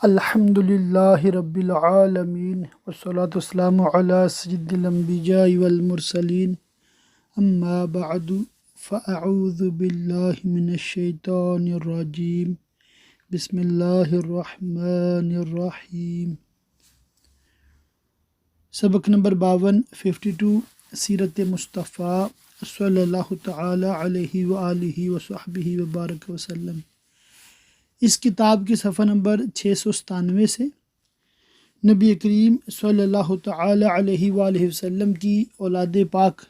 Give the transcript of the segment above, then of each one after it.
الحمد للہ رب العالمین والصلاة والسلام علی سید الانبیاء والمرسلین اما بعد فاعوذ باللہ من الشیطان الرجیم بسم اللہ الرحمن الرحیم۔ سبق نمبر 52 سیرت مصطفیٰ صلی اللہ تعالی علیہ وآلہ وصحبہ وبارک وسلم۔ اس کتاب کی صفحہ نمبر 697 سے نبی کریم صلی اللہ تعالی علیہ وآلہ وسلم کی اولاد پاک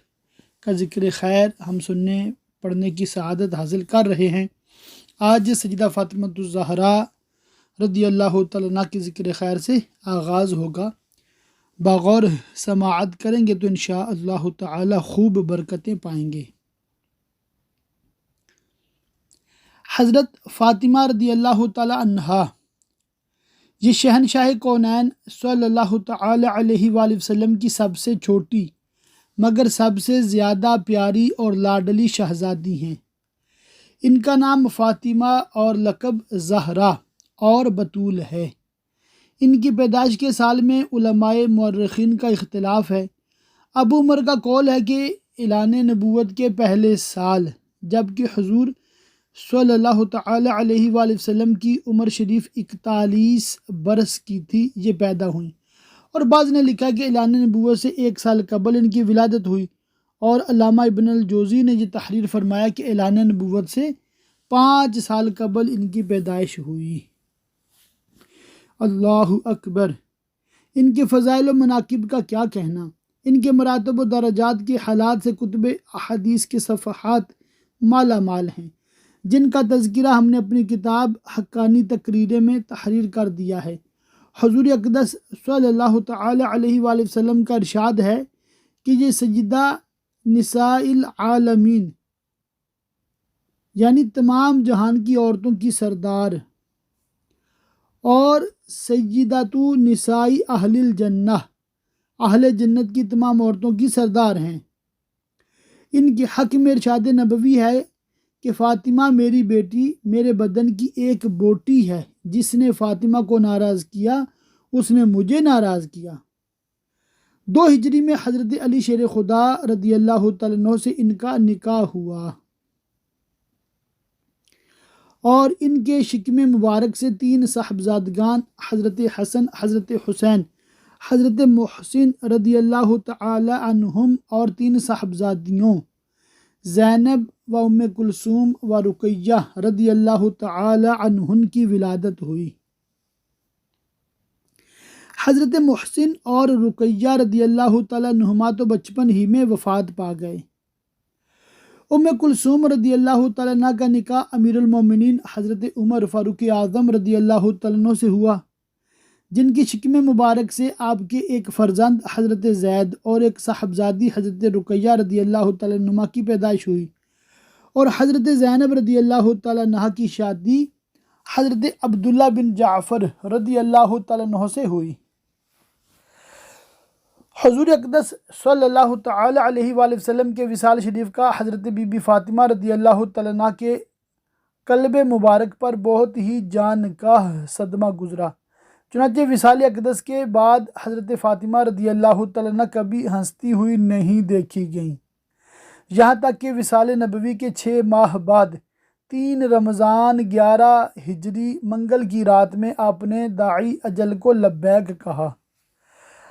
کا ذکر خیر ہم سننے پڑھنے کی سعادت حاصل کر رہے ہیں۔ آج سیدہ فاطمہ الزہرا رضی اللہ تعالیٰ عنہ کی ذکر خیر سے آغاز ہوگا۔ بغور سماعت کریں گے تو انشاءاللہ تعالی خوب برکتیں پائیں گے۔ حضرت فاطمہ رضی اللہ تعالی عنہا یہ شہنشاہ کونین صلی اللہ تعالی علیہ وآلہ وسلم کی سب سے چھوٹی مگر سب سے زیادہ پیاری اور لاڈلی شہزادی ہیں۔ ان کا نام فاطمہ اور لقب زہرا اور بطول ہے۔ ان کی پیدائش کے سال میں علماء مورخین کا اختلاف ہے۔ ابو عمر کا قول ہے کہ اعلان نبوت کے پہلے سال، جبکہ حضور صلی اللہ تعالی علیہ وآلہ وسلم کی عمر شریف 41 برس کی تھی، یہ پیدا ہوئیں، اور بعض نے لکھا کہ اعلان نبوت سے 1 سال قبل ان کی ولادت ہوئی، اور علامہ ابن الجوزی نے یہ تحریر فرمایا کہ اعلان نبوت سے 5 سال قبل ان کی پیدائش ہوئی۔ اللہ اکبر۔ ان کے فضائل و مناقب کا کیا کہنا۔ ان کے مراتب و درجات کے حالات سے کتب احادیث کے صفحات مالا مال ہیں، جن کا تذکرہ ہم نے اپنی کتاب حقانی تقریریں میں تحریر کر دیا ہے۔ حضور اقدس صلی اللہ تعالی علیہ وآلہ وسلم کا ارشاد ہے کہ یہ سیدہ نساء العالمین یعنی تمام جہان کی عورتوں کی سردار اور سیدۃ نساء اہل الجنہ اہل جنت کی تمام عورتوں کی سردار ہیں۔ ان کے حق میں ارشاد نبوی ہے کہ فاطمہ میری بیٹی میرے بدن کی ایک بوٹی ہے، جس نے فاطمہ کو ناراض کیا اس نے مجھے ناراض کیا۔ 2 ہجری میں حضرت علی شیر خدا رضی اللہ تعالیٰ عنہ سے ان کا نکاح ہوا، اور ان کے شکم مبارک سے 3 صاحبزادگان حضرت حسن، حضرت حسین، حضرت محسن رضی اللہ تعالی عنہم اور 3 صاحبزادیوں زینب و ام کلثوم و رقیہ رضی اللہ تعالی عنہن کی ولادت ہوئی۔ حضرت محسن اور رقیہ رضی اللہ تعالی عنہما تو بچپن ہی میں وفات پا گئے۔ ام کلثوم رضی اللہ تعالیٰ عنہ کا نکاح امیر المومنین حضرت عمر فاروق اعظم رضی اللہ تعالیٰ عنہ سے ہوا، جن کی شکم مبارک سے آپ کے ایک فرزند حضرت زید اور ایک صاحبزادی حضرت رقیہ رضی اللہ تعالیٰ عنہ کی پیدائش ہوئی، اور حضرت زینب رضی اللہ تعالیٰ عنہ کی شادی حضرت عبداللہ بن جعفر رضی اللہ تعالیٰ عنہ سے ہوئی۔ حضور اقدس صلی اللہ تعالی علیہ وآلہ وسلم کے وصال شریف کا حضرت بی بی فاطمہ رضی اللہ تعالیٰ عنہ کے قلب مبارک پر بہت ہی جانکاہ صدمہ گزرا۔ چنانچہ وصال اقدس کے بعد حضرت فاطمہ رضی اللہ تعالیٰ عنہ کبھی ہنستی ہوئی نہیں دیکھی گئیں، یہاں تک کہ وصال نبوی کے 6 ماہ بعد 3 رمضان 11 ہجری منگل کی رات میں آپ نے داعی اجل کو لبیک کہا۔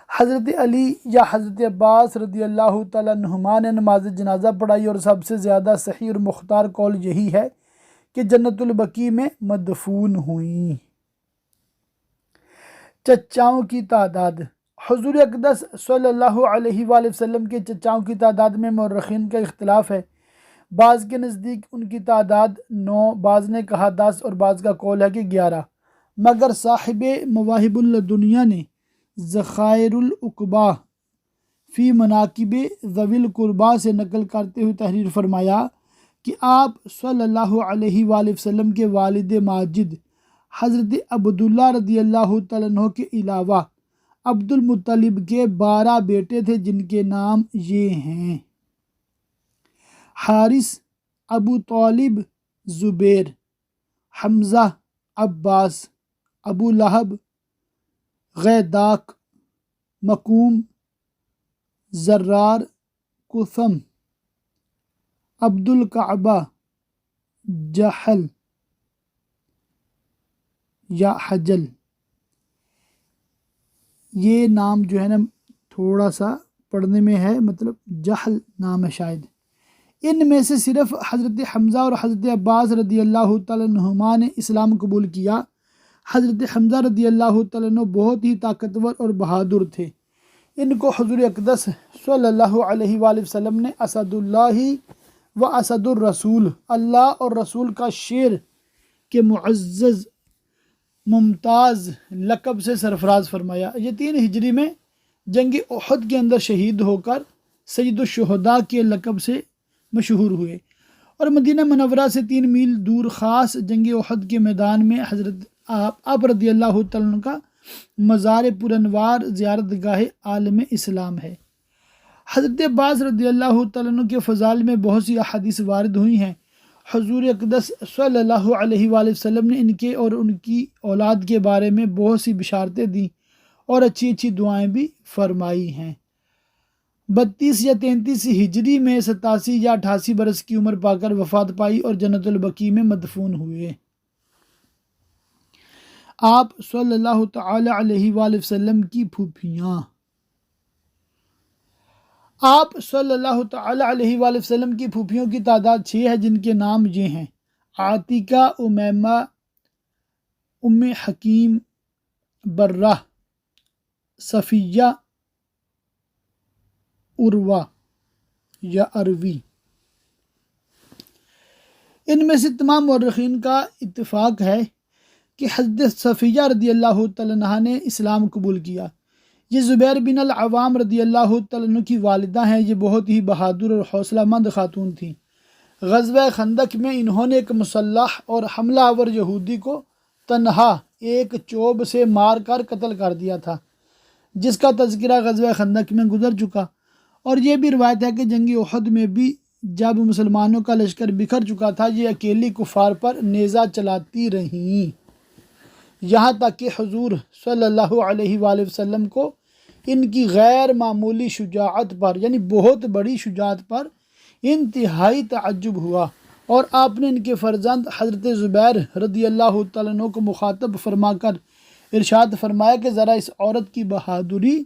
حضرت علی یا حضرت عباس رضی اللہ تعالیٰ عنہما نے نماز جنازہ پڑھائی، اور سب سے زیادہ صحیح اور مختار قول یہی ہے کہ جنت البقیع میں مدفون ہوئیں۔ چچاؤں کی تعداد۔ حضور اقدس صلی اللہ علیہ وآلہ وسلم کے چچاؤں کی تعداد میں مورخین کا اختلاف ہے۔ بعض کے نزدیک ان کی تعداد 9، بعض نے کہا 10 اور بعض کا قول ہے کہ 11، مگر صاحب مواہب اللدنیہ نے ذخائر العقبہ فی مناقب ذوی القربہ سے نقل کرتے ہوئے تحریر فرمایا کہ آپ صلی اللہ علیہ وآلہ وسلم کے والد ماجد حضرت عبداللہ رضی اللہ تعالیٰ عنہ کے علاوہ عبد المطلب کے 12 بیٹے تھے، جن کے نام یہ ہیں: حارث، ابو طالب، زبیر، حمزہ، عباس، ابو لہب، غیداک، مقوم، زرار، کثم، عبد الکعبہ، جہل یا حجل. یہ نام جو ہے نا تھوڑا سا پڑھنے میں ہے، مطلب جہل نام ہے شاید. ان میں سے صرف حضرت حمزہ اور حضرت عباس رضی اللہ تعالیٰ عنہما نے اسلام قبول کیا. حضرت حمزہ رضی اللہ تعالیٰ عنہ بہت ہی طاقتور اور بہادر تھے. ان کو حضور اقدس صلی اللہ علیہ وآلہ وسلم نے اسد اللہ و اسد الرسول، اللہ اور رسول کا شیر کے معزز ممتاز لقب سے سرفراز فرمایا. یہ 3 ہجری میں جنگ احد کے اندر شہید ہو کر سید الشہداء کے لقب سے مشہور ہوئے، اور مدینہ منورہ سے 3 میل دور خاص جنگ احد کے میدان میں حضرت آپ رضی اللہ تعالیٰ عنہ کا مزار پرانوار زیارت گاہ عالم اسلام ہے. حضرت عباس رضی اللہ تعالیٰ عنہ کے فضائل میں بہت سی احادیث وارد ہوئی ہیں. حضور اقدس صلی اللہ علیہ وآلہ وسلم نے ان کے اور ان کی اولاد کے بارے میں بہت سی بشارتیں دیں اور اچھی اچھی دعائیں بھی فرمائی ہیں. 32 یا 33 ہجری میں 87 یا 88 برس کی عمر پا کر وفات پائی اور جنت البقیع میں مدفون ہوئے. آپ صلی اللہ تعالی علیہ وآلہ وسلم کی پھوپھیاں. آپ صلی اللہ تعالی علیہ وآلہ وسلم کی پھوپھیوں کی تعداد 6 ہے، جن کے نام یہ ہیں: عاتکہ، امیمہ، ام حکیم، برہ، صفیہ، عروہ یا عروی. ان میں سے تمام مورخین کا اتفاق ہے کہ حضرت صفیہ رضی اللہ تعالیٰ عنہ نے اسلام قبول کیا. یہ زبیر بن العوام رضی اللہ تعالیٰ عنہ کی والدہ ہیں. یہ بہت ہی بہادر اور حوصلہ مند خاتون تھیں. غزوہ خندق میں انہوں نے ایک مسلح اور حملہ آور یہودی کو تنہا ایک چوب سے مار کر قتل کر دیا تھا، جس کا تذکرہ غزوہ خندق میں گزر چکا. اور یہ بھی روایت ہے کہ جنگ احد میں بھی جب مسلمانوں کا لشکر بکھر چکا تھا، یہ اکیلی کفار پر نیزہ چلاتی رہیں، یہاں تک کہ حضور صلی اللہ علیہ وآلہ وسلم کو ان کی غیر معمولی شجاعت پر، یعنی بہت بڑی شجاعت پر انتہائی تعجب ہوا، اور آپ نے ان کے فرزند حضرت زبیر رضی اللہ تعالیٰ عنہ کو مخاطب فرما کر ارشاد فرمایا کہ ذرا اس عورت کی بہادری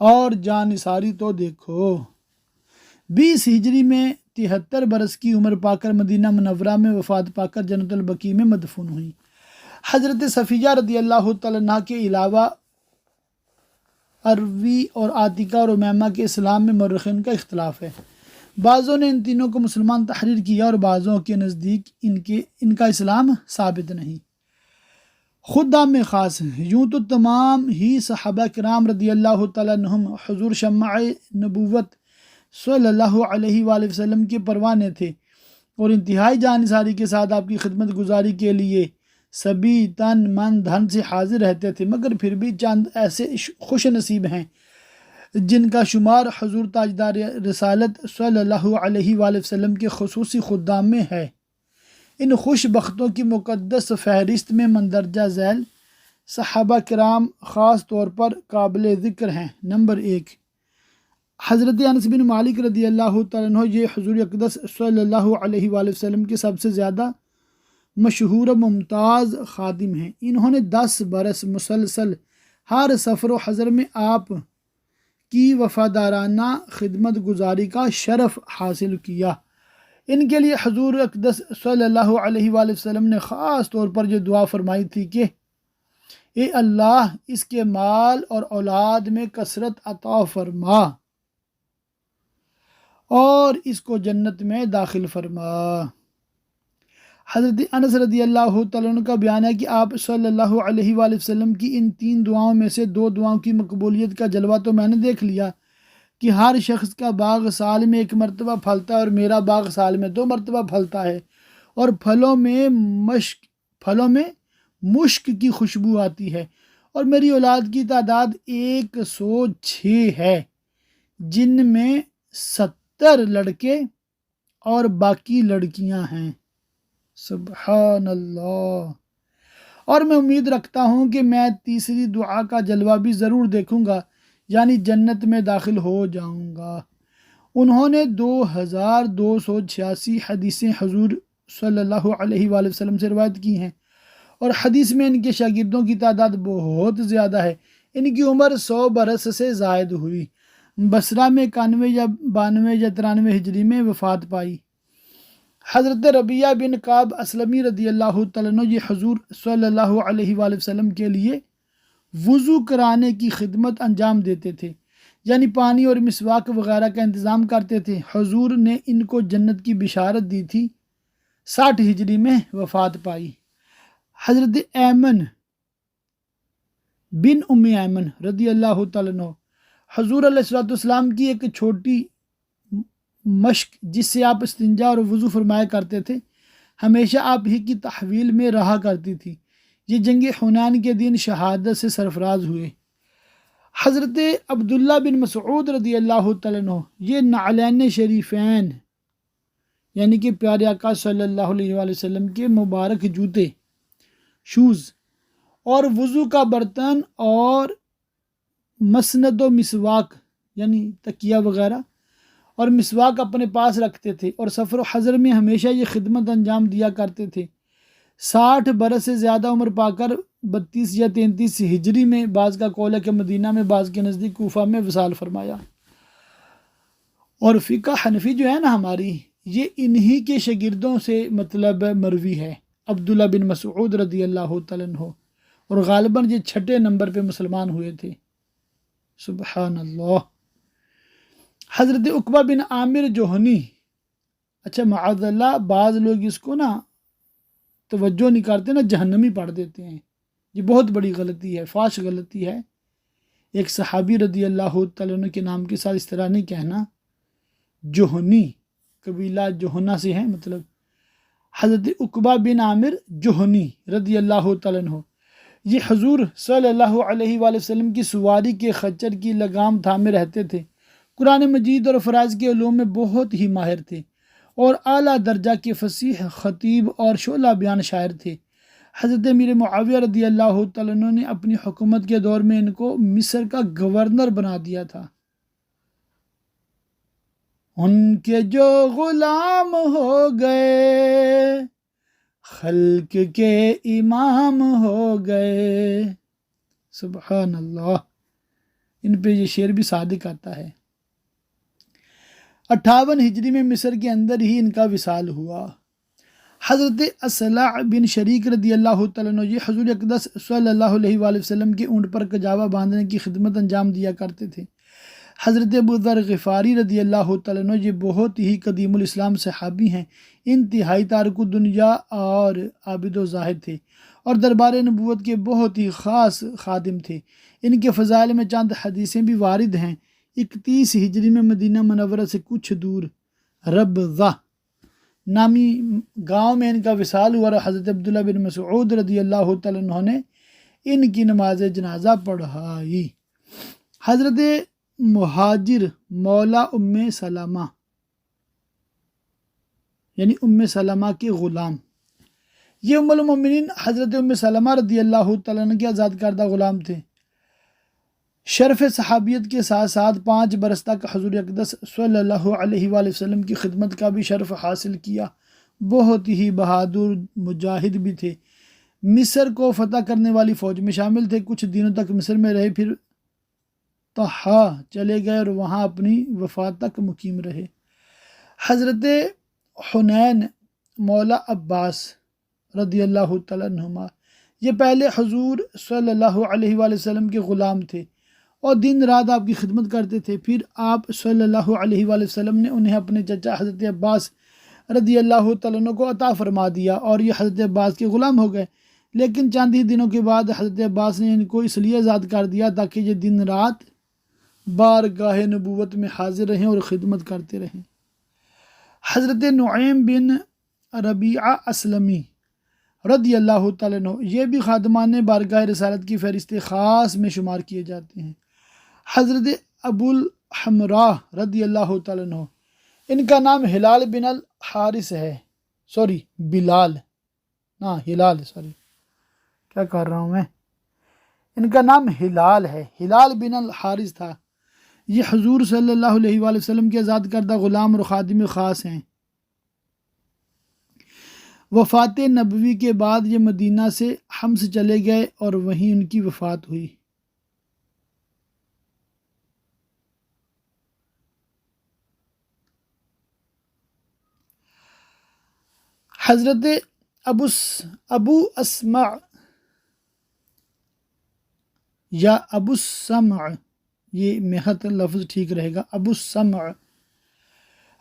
اور جانثاری تو دیکھو. 20 ہجری میں 73 برس کی عمر پا کر مدینہ منورہ میں وفات پا کر جنت البقیع میں مدفون ہوئی. حضرت صفیہ رضی اللہ تعالیٰ عنہ کے علاوہ عروی اور عاتکہ اور امیمہ کے اسلام میں مورخین کا اختلاف ہے. بعضوں نے ان تینوں کو مسلمان تحریر کیا اور بعضوں کے نزدیک ان کا اسلام ثابت نہیں. خود میں خاص ہیں. یوں تو تمام ہی صحابہ کرام رضی اللہ تعالیٰ عنہم حضور شمع نبوت صلی اللہ علیہ وآلہ وسلم کے پروانے تھے، اور انتہائی جانثاری کے ساتھ آپ کی خدمت گزاری کے لیے سبھی تن من دھن سے حاضر رہتے تھے. مگر پھر بھی چند ایسے خوش نصیب ہیں جن کا شمار حضور تاجدار رسالت صلی اللہ علیہ وآلہ وسلم کے خصوصی خدام میں ہے. ان خوش بختوں کی مقدس فہرست میں مندرجہ ذیل صحابہ کرام خاص طور پر قابل ذکر ہیں. نمبر 1، حضرت انس بن مالک رضی اللہ تعالیٰ عنہ. یہ حضور اقدس صلی اللہ علیہ وآلہ وسلم کے سب سے زیادہ مشہور و ممتاز خادم ہیں. انہوں نے 10 برس مسلسل ہر سفر و حضر میں آپ کی وفادارانہ خدمت گزاری کا شرف حاصل کیا. ان کے لیے حضور اقدس صلی اللہ علیہ وآلہ وسلم نے خاص طور پر یہ دعا فرمائی تھی کہ اے اللہ اس کے مال اور اولاد میں کثرت عطا فرما اور اس کو جنت میں داخل فرما. حضرت انس رضی اللہ تعالیٰ عنہ کا بیان ہے کہ آپ صلی اللہ علیہ وآلہ وسلم کی ان 3 دعاؤں میں سے 2 دعاؤں کی مقبولیت کا جلوہ تو میں نے دیکھ لیا کہ ہر شخص کا باغ سال میں 1 مرتبہ پھلتا ہے اور میرا باغ سال میں 2 مرتبہ پھلتا ہے، اور پھلوں میں مشک کی خوشبو آتی ہے، اور میری اولاد کی تعداد 106 ہے، جن میں 70 لڑکے اور باقی لڑکیاں ہیں. سبحان اللہ. اور میں امید رکھتا ہوں کہ میں تیسری دعا کا جلوہ بھی ضرور دیکھوں گا، یعنی جنت میں داخل ہو جاؤں گا۔ انہوں نے 2286 حدیثیں حضور صلی اللہ علیہ وآلہ وسلم سے روایت کی ہیں، اور حدیث میں ان کے شاگردوں کی تعداد بہت زیادہ ہے۔ ان کی عمر 100 برس سے زائد ہوئی۔ بصرہ میں 91 یا 92 یا 93 ہجری میں وفات پائی۔ حضرت ربیعہ بن کعب اسلمی رضی اللہ تعالیٰ عنہ یہ حضور صلی اللہ علیہ وآلہ وسلم کے لیے وضو کرانے کی خدمت انجام دیتے تھے، یعنی پانی اور مسواک وغیرہ کا انتظام کرتے تھے۔ حضور نے ان کو جنت کی بشارت دی تھی۔ 60 ہجری میں وفات پائی۔ حضرت ایمن بن ایمن رضی اللہ تعالیٰ عنہ حضور علیہ السلام کی ایک چھوٹی مشق جس سے آپ استنجا اور وضو فرمایا کرتے تھے، ہمیشہ آپ ہی کی تحویل میں رہا کرتی تھی۔ یہ جنگ حنین کے دن شہادت سے سرفراز ہوئے۔ حضرت عبداللہ بن مسعود رضی اللہ تعالیٰ عنہ یہ نعلین شریفین یعنی کہ پیارے آقا صلی اللہ علیہ وآلہ وسلم کے مبارک جوتے، شوز، اور وضو کا برتن اور مسند و مسواک یعنی تکیہ وغیرہ اور مسواک اپنے پاس رکھتے تھے، اور سفر و حضر میں ہمیشہ یہ خدمت انجام دیا کرتے تھے۔ 60 برس سے زیادہ عمر پا کر 32 یا 33 ہجری میں، بعض کا قول ہے کہ مدینہ میں، بعض کے نزدیک کوفہ میں وصال فرمایا۔ اور فقہ حنفی جو ہے نا ہماری، یہ انہی کے شاگردوں سے مطلب مروی ہے، عبداللہ بن مسعود رضی اللہ تعالیٰ عنہ، اور غالباً یہ 6 نمبر پہ مسلمان ہوئے تھے۔ سبحان اللہ۔ حضرت عقبہ بن عامر جوہنی، اچھا معاذ اللہ بعض لوگ اس کو نا توجہ نہیں کرتے نا، جہنمی پڑھ دیتے ہیں، یہ بہت بڑی غلطی ہے، فاش غلطی ہے۔ ایک صحابی رضی اللہ تعالیٰ عنہ کے نام کے ساتھ اس طرح نہیں کہنا۔ جوہنی قبیلہ جوہنا سے ہے، مطلب حضرت عقبہ بن عامر جوہنی رضی اللہ تعالیٰ عنہ یہ حضور صلی اللہ علیہ وآلہ وسلم کی سواری کے خچر کی لگام تھامے رہتے تھے۔ قرآن مجید اور فرائض کے علوم میں بہت ہی ماہر تھے، اور اعلیٰ درجہ کے فصیح خطیب اور شعلہ بیان شاعر تھے۔ حضرت امیر معاویہ رضی اللہ تعالیٰ عنہ نے اپنی حکومت کے دور میں ان کو مصر کا گورنر بنا دیا تھا۔ ان کے جو غلام ہو گئے خلق کے امام ہو گئے۔ سبحان اللہ۔ ان پہ یہ شعر بھی صادق آتا ہے۔ 58 ہجری میں مصر کے اندر ہی ان کا وصال ہوا۔ حضرت اصلع بن شریک رضی اللہ تعالیٰ عنہ یہ حضور اقدس صلی اللہ علیہ وآلہ وسلم کے اونٹ پر کجاوا باندھنے کی خدمت انجام دیا کرتے تھے۔ حضرت ابو ذر غفاری رضی اللہ تعالیٰ عنہ یہ بہت ہی قدیم الاسلام صحابی ہیں، انتہائی تارک الدنیا اور عابد و زاہد تھے، اور دربار نبوت کے بہت ہی خاص خادم تھے۔ ان کے فضائل میں چند حدیثیں بھی وارد ہیں۔ 31 ہجری میں مدینہ منورہ سے کچھ دور ربضہ نامی گاؤں میں ان کا وصال ہوا، اور حضرت عبداللہ بن مسعود رضی اللہ تعالیٰ عنہ نے ان کی نماز جنازہ پڑھائی۔ حضرت مہاجر مولا ام سلمہ یعنی ام سلمہ کے غلام، یہ ام المومنین حضرت ام سلمہ رضی اللہ تعالیٰ عنہ کے آزاد کردہ غلام تھے۔ شرف صحابیت کے ساتھ ساتھ 5 برس تک حضور اقدس صلی اللہ علیہ وآلہ وسلم کی خدمت کا بھی شرف حاصل کیا۔ بہت ہی بہادر مجاہد بھی تھے۔ مصر کو فتح کرنے والی فوج میں شامل تھے۔ کچھ دنوں تک مصر میں رہے، پھر طحا چلے گئے اور وہاں اپنی وفات تک مقیم رہے۔ حضرت حنین مولا عباس رضی اللہ تعالیٰ عنہما یہ پہلے حضور صلی اللہ علیہ وآلہ وسلم کے غلام تھے، اور دن رات آپ کی خدمت کرتے تھے۔ پھر آپ صلی اللہ علیہ وآلہ وسلم نے انہیں اپنے چچا حضرت عباس رضی اللہ تعالیٰ عنہ کو عطا فرما دیا، اور یہ حضرت عباس کے غلام ہو گئے۔ لیکن چند ہی دنوں کے بعد حضرت عباس نے ان کو اس لیے آزاد کر دیا تاکہ یہ دن رات بارگاہ نبوت میں حاضر رہیں اور خدمت کرتے رہیں۔ حضرت نعیم بن ربیعہ اسلمی رضی اللہ تعالیٰ عنہ یہ بھی خادمان بارگاہ رسالت کی فہرست خاص میں شمار کیے جاتے ہیں۔ حضرت ابو الحمراء رضی اللہ تعالیٰ عنہ ان کا نام ہلال بن الحارث ہے، بلال، ہلال کیا کر رہا ہوں میں، ان کا نام ہلال ہے، ہلال بن الحارث تھا۔ یہ حضور صلی اللہ علیہ وآلہ وسلم کے آزاد کردہ غلام اور خادم خاص ہیں۔ وفات نبوی کے بعد یہ مدینہ سے حمص چلے گئے اور وہیں ان کی وفات ہوئی۔ حضرت ابو اسمع یا ابو السمع، یہ محت لفظ ٹھیک رہے گا، ابو السمع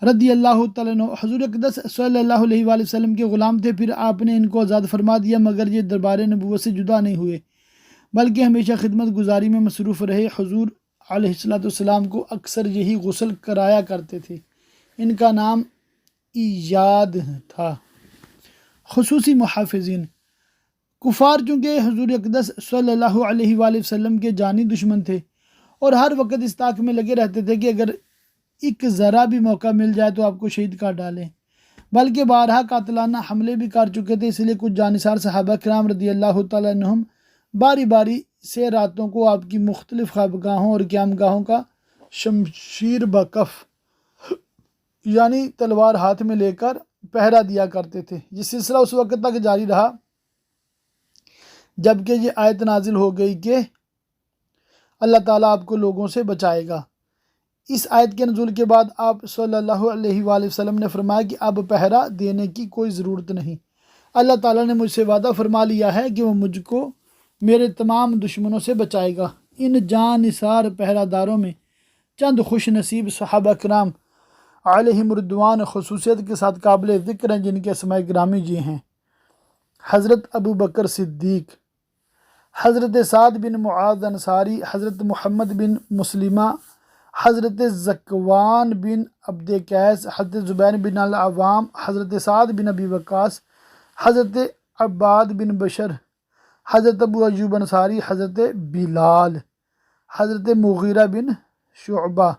رضی اللہ تعالیٰ عنہ حضور اقدس صلی اللہ علیہ وآلہ وسلم کے غلام تھے۔ پھر آپ نے ان کو آزاد فرما دیا، مگر یہ دربار نبوت سے جدا نہیں ہوئے بلکہ ہمیشہ خدمت گزاری میں مصروف رہے۔ حضور علیہ السلام کو اکثر یہی غسل کرایا کرتے تھے۔ ان کا نام ایاد تھا۔ خصوصی محافظین، کفار چونکہ حضور اقدس صلی اللہ علیہ وآلہ وسلم کے جانی دشمن تھے اور ہر وقت اس طاق میں لگے رہتے تھے کہ اگر ایک ذرا بھی موقع مل جائے تو آپ کو شہید کر ڈالیں، بلکہ بارہا قاتلانہ حملے بھی کر چکے تھے۔ اس لیے کچھ جانثار صحابہ کرام رضی اللہ تعالیٰ عنہم باری باری سے راتوں کو آپ کی مختلف خوابگاہوں اور قیام گاہوں کا شمشیر بکف یعنی تلوار ہاتھ میں لے کر پہرا دیا کرتے تھے۔ یہ سلسلہ اس وقت تک جاری رہا جبکہ یہ آیت نازل ہو گئی کہ اللہ تعالیٰ آپ کو لوگوں سے بچائے گا۔ اس آیت کے نزول کے بعد آپ صلی اللہ علیہ وآلہ وسلم نے فرمایا کہ اب پہرا دینے کی کوئی ضرورت نہیں، اللہ تعالیٰ نے مجھ سے وعدہ فرما لیا ہے کہ وہ مجھ کو میرے تمام دشمنوں سے بچائے گا۔ ان جان نثار پہرا داروں میں چند خوش نصیب صحابہ کرام علیہم رضوان خصوصیت کے ساتھ قابل ذکر ہیں، جن کے اسماء گرامی یہ ہیں: حضرت ابو بکر صدیق، حضرت سعد بن معاذ انصاری، حضرت محمد بن مسلمہ، حضرت زکوان بن عبد قیس، حضرت زبیر بن العوام، حضرت سعد بن ابی وقاص، حضرت عباد بن بشر، حضرت ابو ایوب انصاری، حضرت بلال، حضرت مغیرہ بن شعبہ۔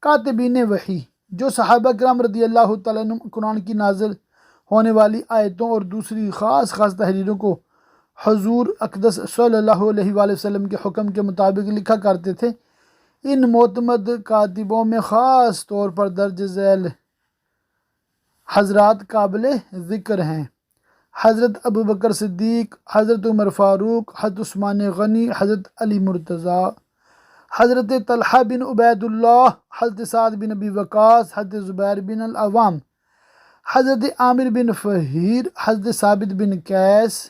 کاتبین وحی، جو صحابہ کرام رضی اللہ تعالیٰ عنہم قرآن کی نازل ہونے والی آیتوں اور دوسری خاص تحریروں کو حضور اقدس صلی اللہ علیہ وآلہ وسلم کے حکم کے مطابق لکھا کرتے تھے، ان معتمد کاتبوں میں خاص طور پر درج ذیل حضرات قابل ذکر ہیں: حضرت ابو بکر صدیق، حضرت عمر فاروق، حضرت عثمان غنی، حضرت علی مرتضیٰ، حضرت طلحہ بن عبید اللہ، حضرت سعد بن ابی وقاص، حضرت زبیر بن العوام، حضرت عامر بن فہیر، حضرت ثابت بن قیس،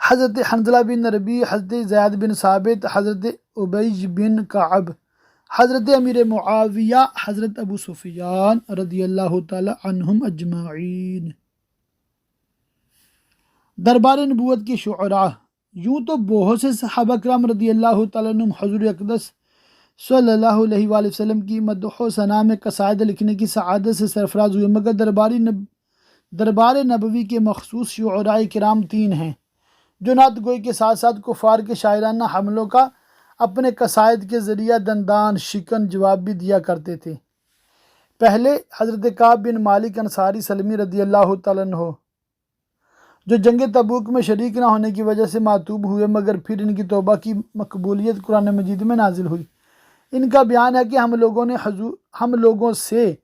حضرت حنظلہ بن ربیع، حضرت زید بن ثابت، حضرت ابی بن کعب، حضرت امیر معاویہ، حضرت ابو سفیان رضی اللہ تعالی عنہم اجمعین۔ دربار نبوت کے شعراء، یوں تو بہت سے صحابہ کرام رضی اللہ تعالیٰ عنہم حضور اقدس صلی اللہ علیہ وآلہ وسلم کی مدح و ثنا میں قصائد لکھنے کی سعادت سے سرفراز ہوئے، مگر دربار نبوی کے مخصوص شعراء کرام تین ہیں جو نعت گوئی کے ساتھ ساتھ کفار کے شاعرانہ حملوں کا اپنے قصائد کے ذریعہ دندان شکن جواب بھی دیا کرتے تھے۔ پہلے حضرت کعب بن مالک انصاری سلمی رضی اللہ تعالیٰ عنہ، جو جنگ تبوک میں شریک نہ ہونے کی وجہ سے معتوب ہوئے، مگر پھر ان کی توبہ کی مقبولیت قرآن مجید میں نازل ہوئی۔ ان کا بیان ہے کہ ہم لوگوں سے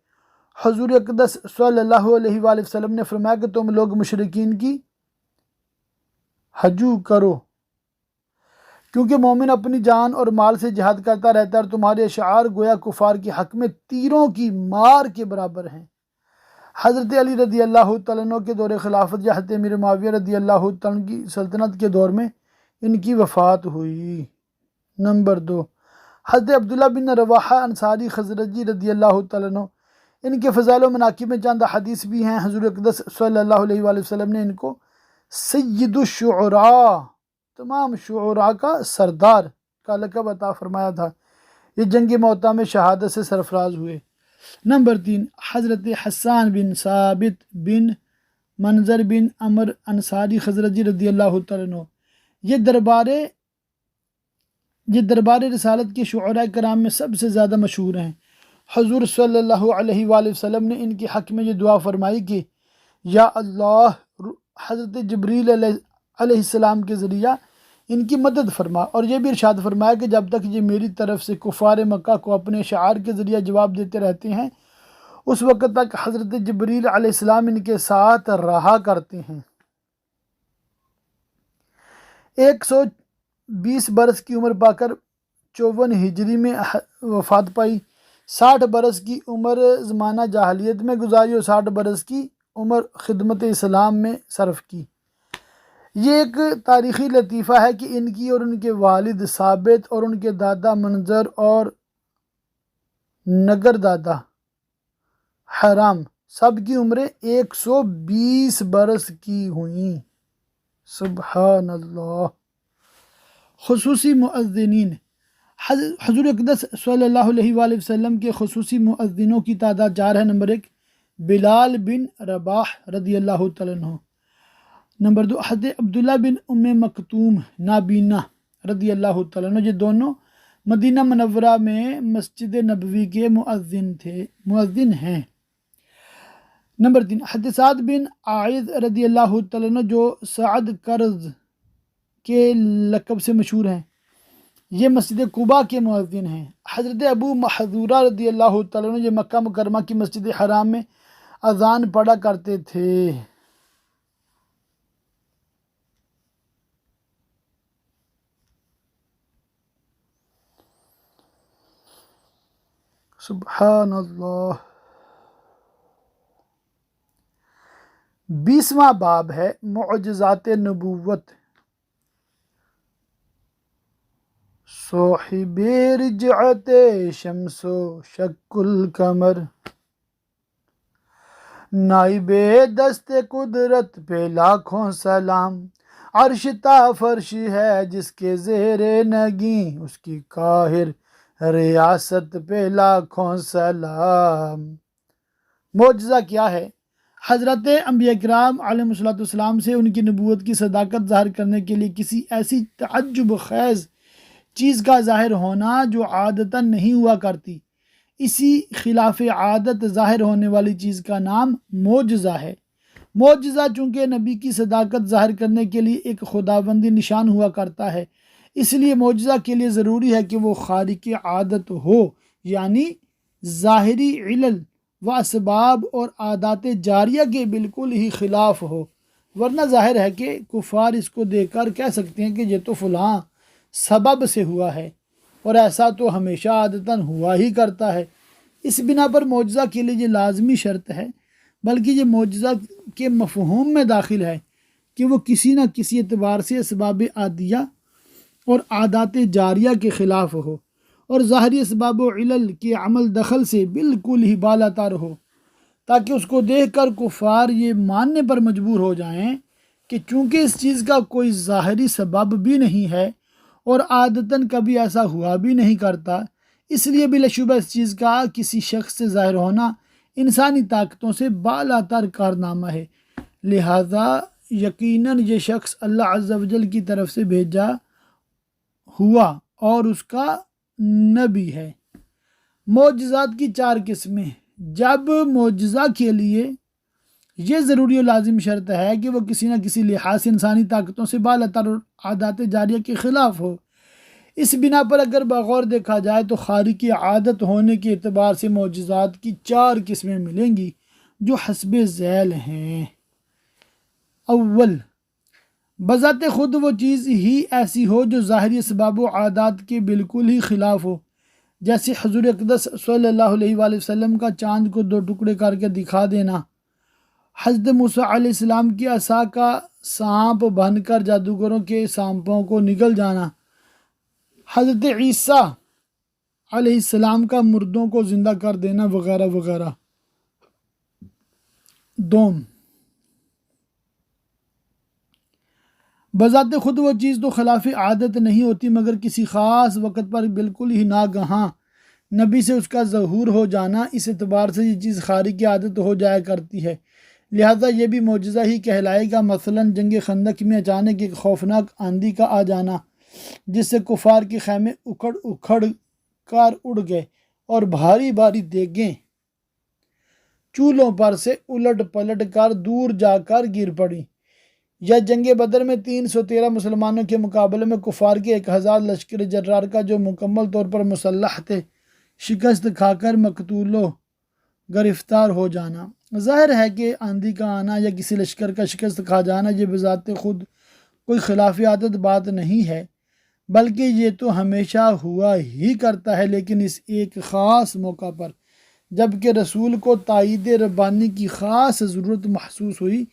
حضور اقدس صلی اللہ علیہ وآلہ وسلم نے فرمایا کہ تم لوگ مشرکین کی ہجو کرو، کیونکہ مومن اپنی جان اور مال سے جہاد کرتا رہتا ہے، اور تمہارے اشعار گویا کفار کے حق میں تیروں کی مار کے برابر ہیں۔ حضرت علی رضی اللہ تعالیٰ عنہ کے دور خلافت یا حضرت امیر معاویہ رضی اللہ تعالیٰ عنہ کی سلطنت کے دور میں ان کی وفات ہوئی۔ نمبر 2، حضرت عبداللہ بن رواحہ انصاری خزرجی رضی اللہ تعالیٰ عنہ، ان کے فضائل و مناقب میں چند حدیث بھی ہیں۔ حضور اقدس صلی اللہ علیہ وآلہ وسلم نے ان کو سید الشعراء، تمام شعراء کا سردار کا لقب عطا فرمایا تھا۔ یہ جنگ موطا میں شہادت سے سرفراز ہوئے۔ نمبر 3، حضرت حسان بن ثابت بن منظر بن عمر انصاری خزرجی رضی اللہ تعالیٰ عنہ، یہ دربار رسالت کے شعراء کرام میں سب سے زیادہ مشہور ہیں۔ حضور صلی اللہ علیہ وآلہ وسلم نے ان کے حق میں یہ دعا فرمائی کہ یا اللہ حضرت جبریل علیہ السلام کے ذریعہ ان کی مدد فرما، اور یہ بھی ارشاد فرمایا کہ جب تک یہ میری طرف سے کفار مکہ کو اپنے شعار کے ذریعہ جواب دیتے رہتے ہیں اس وقت تک حضرت جبریل علیہ السلام ان کے ساتھ رہا کرتے ہیں۔ 120 برس کی عمر پا کر 54 ہجری میں وفات پائی، 60 برس کی عمر زمانہ جاہلیت میں گزاری اور 60 برس کی عمر خدمت اسلام میں صرف کی۔ یہ ایک تاریخی لطیفہ ہے کہ ان کی اور ان کے والد ثابت اور ان کے دادا منظر اور نگر دادا حرام سب کی عمریں 120 برس کی ہوئیں۔ سبحان اللہ۔ خصوصی مؤذنین، حضور اقدس صلی اللہ علیہ وآلہ وسلم کے خصوصی مؤذنوں کی تعداد 4 ہے۔ نمبر 1 بلال بن رباح رضی اللہ تعالیٰ عنہ۔ نمبر 2 حضرت عبداللہ بن ام مکتوم نابینا رضی اللہ تعالیٰ عنہ، یہ دونوں مدینہ منورہ میں مسجد نبوی کے مؤذن ہیں۔ نمبر 3 حضرت سعد بن عائذ رضی اللہ تعالیٰ عنہ، جو سعد کرز کے لقب سے مشہور ہیں، یہ مسجد قباء کے مؤذن ہیں۔ حضرت ابو محذورہ رضی اللہ تعالیٰ عنہ، یہ مکہ مکرمہ کی مسجد حرام میں اذان پڑھا کرتے تھے۔ سبحان اللہ۔ 20واں باب ہے معجزات نبوت۔ صاحب رجعت شمس و شق القمر، نائب دست قدرت پہ لاکھوں سلام، عرش تا فرش ہے جس کے زیر نگیں، اس کی قاہر ریاست پہ لاکھوں سلام۔ معجزہ کیا ہے؟ حضرت انبیاء کرام علیہ السلام سے ان کی نبوت کی صداقت ظاہر کرنے کے لیے کسی ایسی تعجب خیز چیز کا ظاہر ہونا جو عادتاً نہیں ہوا کرتی، اسی خلاف عادت ظاہر ہونے والی چیز کا نام معجزہ ہے۔ معجزہ چونکہ نبی کی صداقت ظاہر کرنے کے لیے ایک خداوندی نشان ہوا کرتا ہے، اس لیے معجزہ کے لیے ضروری ہے کہ وہ خارق عادت ہو، یعنی ظاہری علل و اسباب اور عادات جاریہ کے بالکل ہی خلاف ہو، ورنہ ظاہر ہے کہ کفار اس کو دیکھ کر کہہ سکتے ہیں کہ یہ تو فلاں سبب سے ہوا ہے، اور ایسا تو ہمیشہ عادتاً ہوا ہی کرتا ہے۔ اس بنا پر معجزہ کے لیے یہ لازمی شرط ہے، بلکہ یہ معجزہ کے مفہوم میں داخل ہے کہ وہ کسی نہ کسی اعتبار سے اسباب عادیہ اور عادات جاریہ کے خلاف ہو، اور ظاہری اسباب و علل کے عمل دخل سے بالکل ہی بالا تر ہو، تاکہ اس کو دیکھ کر کفار یہ ماننے پر مجبور ہو جائیں کہ چونکہ اس چیز کا کوئی ظاہری سبب بھی نہیں ہے اور عادتاً کبھی ایسا ہوا بھی نہیں کرتا، اس لیے بلا شبہ اس چیز کا کسی شخص سے ظاہر ہونا انسانی طاقتوں سے بالا تر کارنامہ ہے، لہذا یقیناً یہ شخص اللہ عز و جل کی طرف سے بھیجا ہوا اور اس کا نبی ہے۔ معجزات کی 4 قسمیں۔ جب معجزہ کے لیے یہ ضروری و لازم شرط ہے کہ وہ کسی نہ کسی لحاظ سے انسانی طاقتوں سے بالا تر اور عادات جاریہ کے خلاف ہو، اس بنا پر اگر بغور دیکھا جائے تو خارق عادت ہونے کے اعتبار سے معجزات کی 4 قسمیں ملیں گی جو حسب ذیل ہیں۔ اول، بذات خود وہ چیز ہی ایسی ہو جو ظاہری اسباب و عادات کے بالکل ہی خلاف ہو، جیسے حضور اقدس صلی اللہ علیہ وآلہ وسلم کا چاند کو 2 ٹکڑے کر کے دکھا دینا، حضرت موسیٰ علیہ السلام کی عصا کا سانپ بن کر جادوگروں کے سانپوں کو نگل جانا، حضرت عیسیٰ علیہ السلام کا مردوں کو زندہ کر دینا وغیرہ وغیرہ۔ دوم، بذات خود وہ چیز تو خلاف عادت نہیں ہوتی، مگر کسی خاص وقت پر بالکل ہی ناگہاں نبی سے اس کا ظہور ہو جانا، اس اعتبار سے یہ چیز خارق عادت ہو جایا کرتی ہے، لہذا یہ بھی معجزہ ہی کہلائے گا۔ مثلا جنگ خندق میں اچانک ایک خوفناک آندھی کا آ جانا، جس سے کفار کے خیمے اکھڑ کر اڑ گئے اور بھاری بھاری دیگیں چولہوں پر سے الٹ پلٹ کر دور جا کر گر پڑی۔ یا جنگ بدر میں 313 مسلمانوں کے مقابلے میں کفار کے 1000 لشکر جرار کا جو مکمل طور پر مسلح تھے شکست کھا کر مقتول و گرفتار ہو جانا۔ ظاہر ہے کہ آندھی کا آنا یا کسی لشکر کا شکست کھا جانا یہ بذات خود کوئی خلاف عادت بات نہیں ہے، بلکہ یہ تو ہمیشہ ہوا ہی کرتا ہے، لیکن اس ایک خاص موقع پر جبکہ رسول کو تائید ربانی کی خاص ضرورت محسوس ہوئی،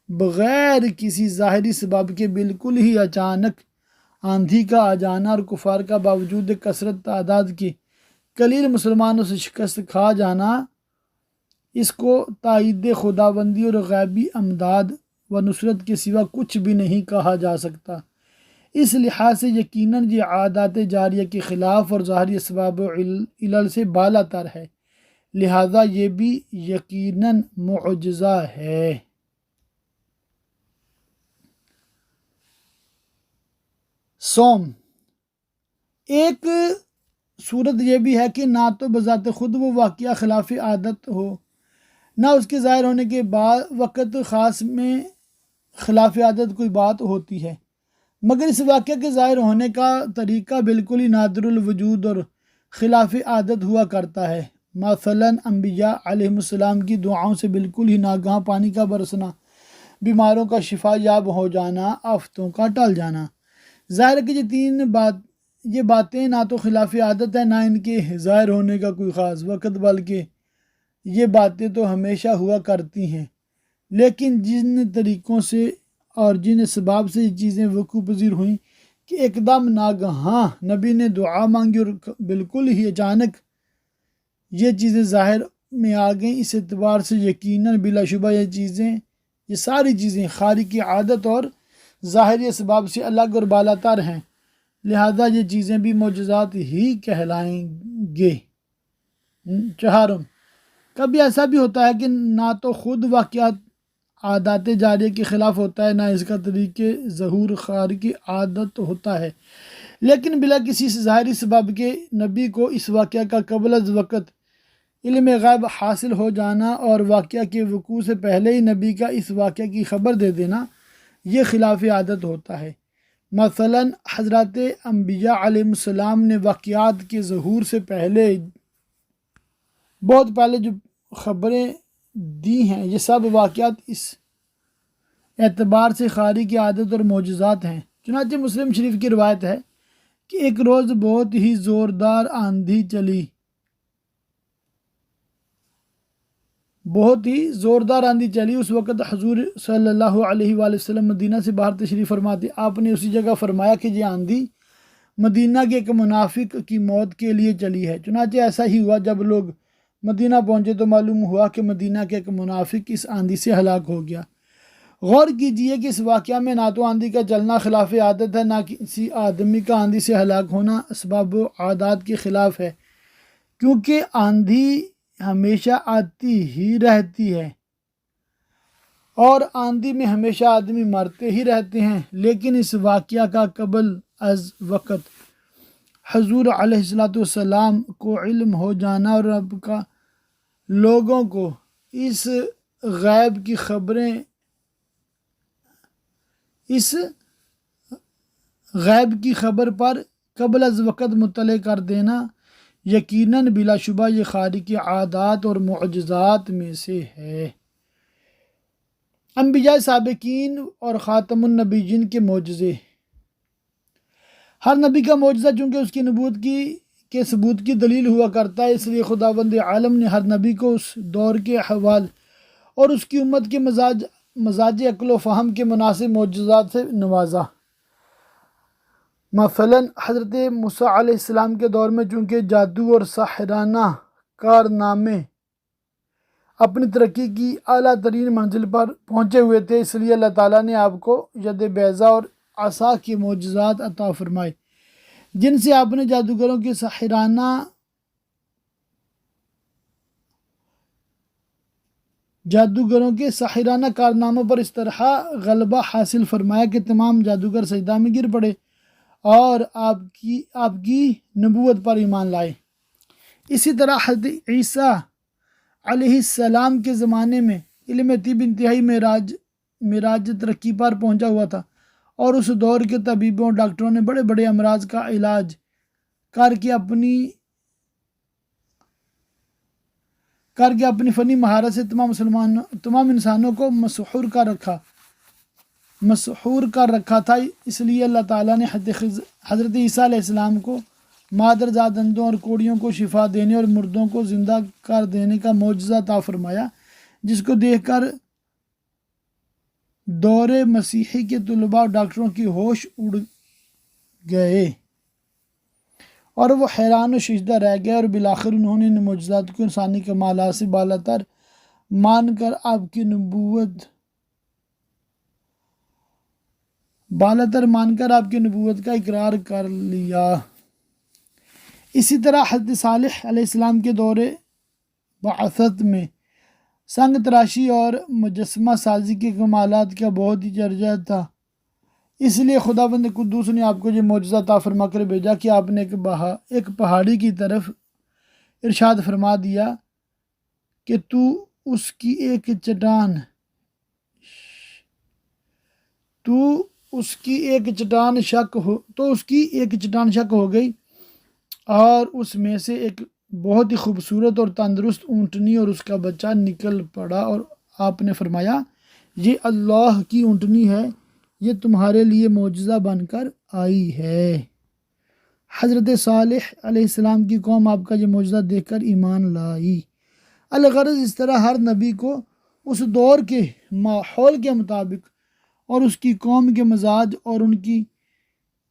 بغیر کسی ظاہری سبب کے بالکل ہی اچانک آندھی کا آ جانا اور کفار کا باوجود کثرت تعداد کے قلیل مسلمانوں سے شکست کھا جانا، اس کو تائید خداوندی اور غیبی امداد و نصرت کے سوا کچھ بھی نہیں کہا جا سکتا۔ اس لحاظ سے یقیناً یہ عادات جاریہ کے خلاف اور ظاہری اسباب و علل سے بالا تر ہے، لہذا یہ بھی یقیناً معجزہ ہے۔ صوم ایک صورت یہ بھی ہے کہ نہ تو بذات خود وہ واقعہ خلاف عادت ہو، نہ اس کے ظاہر ہونے کے بعد وقت خاص میں خلاف عادت کوئی بات ہوتی ہے، مگر اس واقعہ کے ظاہر ہونے کا طریقہ بالکل ہی نادر الوجود اور خلاف عادت ہوا کرتا ہے۔ مثلاً انبیاء علیہ السلام کی دعاؤں سے بالکل ہی ناگہاں پانی کا برسنا، بیماروں کا شفا یاب ہو جانا، آفتوں کا ٹل جانا۔ ظاہر ہے کہ یہ باتیں نہ تو خلاف عادت ہیں، نہ ان کے ظاہر ہونے کا کوئی خاص وقت، بلکہ یہ باتیں تو ہمیشہ ہوا کرتی ہیں، لیکن جن طریقوں سے اور جن اسباب سے یہ چیزیں وقوع پذیر ہوئیں کہ ایک دم ناگہاں نبی نے دعا مانگی اور بالکل ہی اچانک یہ چیزیں ظاہر میں آ گئیں، اس اعتبار سے یقیناً بلا شبہ یہ ساری چیزیں خارق عادت اور ظاہری اسباب سے الگ اور بالا تر ہیں، لہذا یہ چیزیں بھی معجزات ہی کہلائیں گے۔ چہارم، کبھی ایسا بھی ہوتا ہے کہ نہ تو خود واقعات عادات جاریہ کے خلاف ہوتا ہے، نہ اس کا طریق ظہور خارق عادت ہوتا ہے، لیکن بلا کسی ظاہری سبب کے نبی کو اس واقعہ کا قبل از وقت علم غیب حاصل ہو جانا اور واقعہ کے وقوع سے پہلے ہی نبی کا اس واقعہ کی خبر دے دینا، یہ خلاف عادت ہوتا ہے۔ مثلاً حضرات انبیاء علیہ السلام نے واقعات کے ظہور سے پہلے بہت پہلے جو خبریں دی ہیں، یہ سب واقعات اس اعتبار سے خارق عادت اور معجزات ہیں۔ چنانچہ مسلم شریف کی روایت ہے کہ ایک روز بہت ہی زوردار آندھی چلی، اس وقت حضور صلی اللہ علیہ وآلہ وسلم مدینہ سے باہر تشریف فرما تھے۔ آپ نے اسی جگہ فرمایا کہ یہ آندھی مدینہ کے ایک منافق کی موت کے لیے چلی ہے۔ چنانچہ ایسا ہی ہوا، جب لوگ مدینہ پہنچے تو معلوم ہوا کہ مدینہ کے ایک منافق اس آندھی سے ہلاک ہو گیا۔ غور کیجئے کہ اس واقعہ میں نہ تو آندھی کا چلنا خلاف عادت ہے، نہ کسی آدمی کا آندھی سے ہلاک ہونا اسباب و عادات کے خلاف ہے، کیونکہ آندھی ہمیشہ آتی ہی رہتی ہے اور آندھی میں ہمیشہ آدمی مرتے ہی رہتے ہیں، لیکن اس واقعہ کا قبل از وقت حضور علیہ السلام کو علم ہو جانا اور رب کا لوگوں کو اس غیب کی خبر پر قبل از وقت مطلع کر دینا، یقیناً بلا شبہ یہ خارق عادات اور معجزات میں سے ہے۔ انبیاء سابقین اور خاتم النبیین کے معجزے۔ ہر نبی کا معجزہ چونکہ اس کی نبوت کے ثبوت کی دلیل ہوا کرتا ہے، اس لیے خداوند عالم نے ہر نبی کو اس دور کے احوال اور اس کی امت کے مزاج عقل و فہم کے مناسب معجزات سے نوازا۔ مثلاً حضرت موسیٰ علیہ السلام کے دور میں چونکہ جادو اور ساحرانہ کارنامے اپنی ترقی کی اعلیٰ ترین منزل پر پہنچے ہوئے تھے، اس لیے اللہ تعالیٰ نے آپ کو ید بیضا اور عصا کے معجزات عطا فرمائے، جن سے آپ نے جادوگروں کے ساحرانہ کارناموں پر اس طرح غلبہ حاصل فرمایا کہ تمام جادوگر سجدہ میں گر پڑے اور آپ کی نبوت پر ایمان لائے۔ اسی طرح حضرت عیسیٰ علیہ السلام کے زمانے میں علم طب انتہائی معراج معراج ترقی پر پہنچا ہوا تھا، اور اس دور کے طبیبوں اور ڈاکٹروں نے بڑے بڑے امراض کا علاج کر کے اپنی فنی مہارت سے تمام انسانوں کو مسحور کر رکھا تھا۔ اس لیے اللہ تعالیٰ نے حضرت عیسیٰ علیہ السلام کو مادرزاد اندھوں اور کوڑیوں کو شفا دینے اور مردوں کو زندہ کر دینے کا معجزہ عطا فرمایا، جس کو دیکھ کر دور مسیحی کے طلباء اور ڈاکٹروں کی ہوش اڑ گئے اور وہ حیران و شیشدہ رہ گئے، اور بالآخر انہوں نے ان معجزات کو انسانی کمالات سے بالاتر مان کر آپ کی نبوت کا اقرار کر لیا۔ اسی طرح حضرت صالح علیہ السلام کے دور بعثت میں سنگ تراشی اور مجسمہ سازی کے کمالات کا بہت ہی چرچا تھا۔ اس لیے خداوند قدوس نے آپ کو یہ معجزہ عطا فرما کر بھیجا کہ آپ نے ایک پہاڑی کی طرف ارشاد فرما دیا کہ تو اس کی ایک چٹان شق ہو گئی، اور اس میں سے ایک بہت ہی خوبصورت اور تندرست اونٹنی اور اس کا بچہ نکل پڑا، اور آپ نے فرمایا یہ اللہ کی اونٹنی ہے، یہ تمہارے لیے معجزہ بن کر آئی ہے۔ حضرت صالح علیہ السلام کی قوم آپ کا یہ معجزہ دیکھ کر ایمان لائی۔ الغرض اس طرح ہر نبی کو اس دور کے ماحول کے مطابق اور اس کی قوم کے مزاج اور ان کی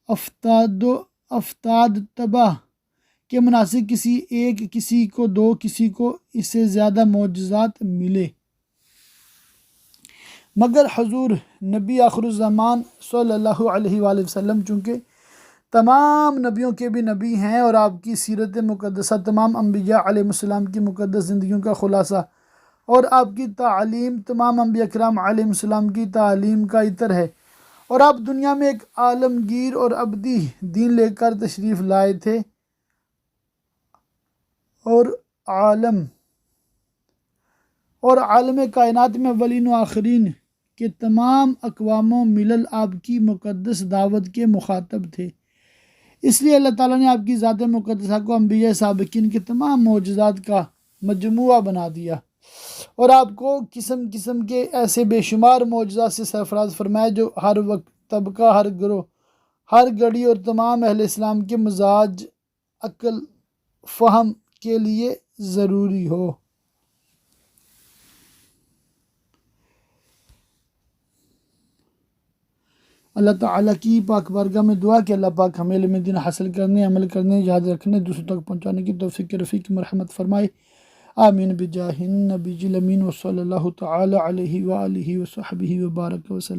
افتاد طبع کے مناسب کسی ایک، کسی کو دو، کسی کو اس سے زیادہ معجزات ملے، مگر حضور نبی آخر الزمان صلی اللہ علیہ وآلہ وسلم چونکہ تمام نبیوں کے بھی نبی ہیں، اور آپ کی سیرت مقدسہ تمام انبیاء علیہ السلام کی مقدس زندگیوں کا خلاصہ، اور آپ کی تعلیم تمام انبیاء کرام علیہ السلام کی تعلیم کا عطر ہے، اور آپ دنیا میں ایک عالمگیر اور ابدی دین لے کر تشریف لائے تھے، اور عالم کائنات میں اولین و آخرین کے تمام اقوام و ملل آپ کی مقدس دعوت کے مخاطب تھے۔ اس لیے اللہ تعالیٰ نے آپ کی ذات مقدسہ کو انبیاء سابقین کے تمام معجزات کا مجموعہ بنا دیا، اور آپ کو قسم قسم کے ایسے بے شمار معجزات سے سرفراز فرمایا جو ہر وقت، طبقہ، ہر گروہ، ہر گھڑی اور تمام اہل اسلام کے مزاج، عقل، فہم کے لیے ضروری ہو۔ اللہ تعالیٰ کی پاک بارگاہ میں دعا کہ اللہ پاک ہمیں علم دین حاصل کرنے، عمل کرنے، یاد رکھنے، دوسروں تک پہنچانے کی توفیق رفیق مرحمت فرمائے، آمین بجاہ النبی الامین وصلی اللہ تعالی علیہ وآلہ وصحبہ وبارک وسلم۔